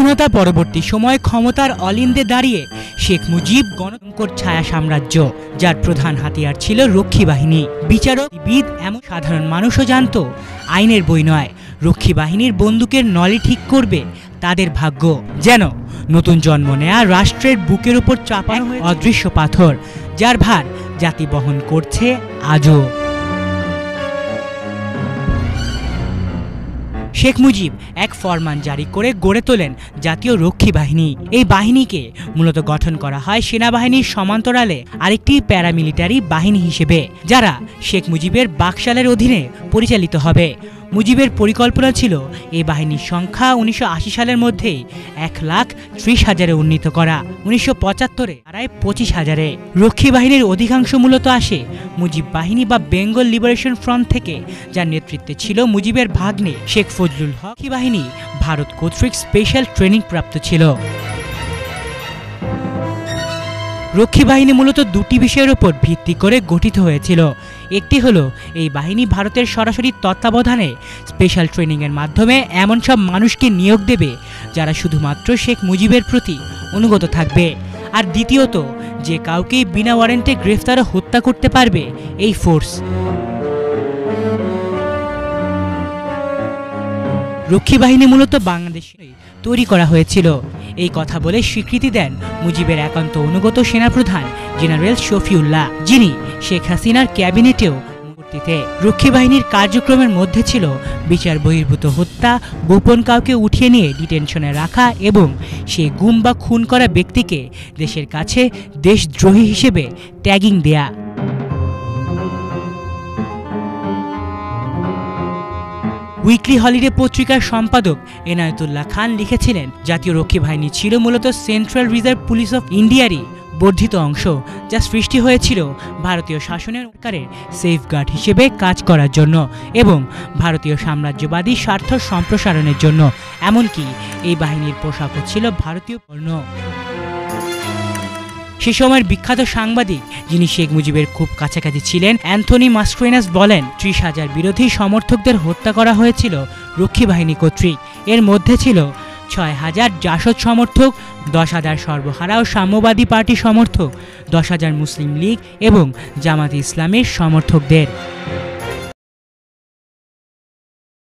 স্বাধীনতা পরবর্তী সময়ে ক্ষমতার অলিন্দে দাঁড়িয়ে শেখ মুজিব গণতন্ত্র ছায়া সাম্রাজ্য, যার প্রধান হাতিয়ার ছিল রক্ষী বাহিনী। বিচারকবিদ এমন সাধারণ মানুষও জানত আইনের বই নয়, রক্ষী বাহিনীর বন্দুকের নলি ঠিক করবে তাদের ভাগ্য। যেন নতুন জন্ম নেয়া রাষ্ট্রের বুকের উপর চাপানো হয়ে অদৃশ্য পাথর, যার ভার জাতি বহন করছে আজও। শেখ মুজিব এক ফরমান জারি করে গড়ে তোলেন জাতীয় রক্ষী বাহিনী। এই বাহিনীকে মূলত গঠন করা হয় সেনাবাহিনীর সমান্তরালে আরেকটি প্যারামিলিটারি বাহিনী হিসেবে, যারা শেখ মুজিবের বাকশালের অধীনে পরিচালিত হবে। মুজিবের পরিকল্পনা ছিল এই বাহিনীর সংখ্যা 1980 সালের মধ্যেই 1,30,000-এ উন্নীত করা। 1975-এ দাঁড়ায় 25,000-এ। রক্ষী বাহিনীর অধিকাংশ মূলত আসে মুজিব বাহিনী বা বেঙ্গল লিবারেশন ফ্রন্ট থেকে, যার নেতৃত্বে ছিল মুজিবের ভাগ্নে শেখ ফজলুল হক। রক্ষী বাহিনী ভারত কর্তৃক স্পেশাল ট্রেনিং প্রাপ্ত ছিল। রক্ষী বাহিনী মূলত দুটি বিষয়ের উপর ভিত্তি করে গঠিত হয়েছিল। একটি হলো এই বাহিনী ভারতের সরাসরি তত্ত্বাবধানে স্পেশাল ট্রেনিংয়ের মাধ্যমে এমন সব মানুষকে নিয়োগ দেবে যারা শুধুমাত্র শেখ মুজিবের প্রতি অনুগত থাকবে, আর দ্বিতীয়ত যে কাউকেই বিনা ওয়ারেন্টে গ্রেফতার ও হত্যা করতে পারবে এই ফোর্স। রক্ষী বাহিনী মূলত বাংলাদেশে তৈরি করা হয়েছিল, এই কথা বলে স্বীকৃতি দেন মুজিবের একান্ত অনুগত সেনাপ্রধান জেনারেল শফিউল্লাহ, যিনি শেখ হাসিনার ক্যাবিনেটেও উপস্থিত। রক্ষী বাহিনীর কার্যক্রমের মধ্যে ছিল বিচার বহির্ভূত হত্যা, গোপন কাউকে উঠিয়ে নিয়ে ডিটেনশনে রাখা এবং সেই গুম বা খুন করা ব্যক্তিকে দেশের কাছে দেশদ্রোহী হিসেবে ট্যাগিং দেয়া। উইকলি হলিডে পত্রিকার সম্পাদক এনায়েতুল্লাহ খান লিখেছিলেন, জাতীয় রক্ষী বাহিনী ছিল মূলত সেন্ট্রাল রিজার্ভ পুলিশ অফ ইন্ডিয়ারই বর্ধিত অংশ, যা সৃষ্টি হয়েছিল ভারতীয় শাসনের সরকারের সেফগার্ড হিসেবে কাজ করার জন্য এবং ভারতীয় সাম্রাজ্যবাদী স্বার্থ সম্প্রসারণের জন্য। এমনকি এই বাহিনীর পোশাকও ছিল ভারতীয় বর্ণ। সে সময়ের বিখ্যাত সাংবাদিক, যিনি শেখ মুজিবের খুব কাছাকাছি ছিলেন, অ্যান্থনি মাস্ট্রেনাস বলেন, 30,000 বিরোধী সমর্থকদের হত্যা করা হয়েছিল রক্ষী বাহিনী কর্তৃক। এর মধ্যে ছিল 6,000 জাসদ সমর্থক, 10,000 সর্বহারা ও সাম্যবাদী পার্টি সমর্থক, 10,000 মুসলিম লীগ এবং জামাতে ইসলামের সমর্থকদের।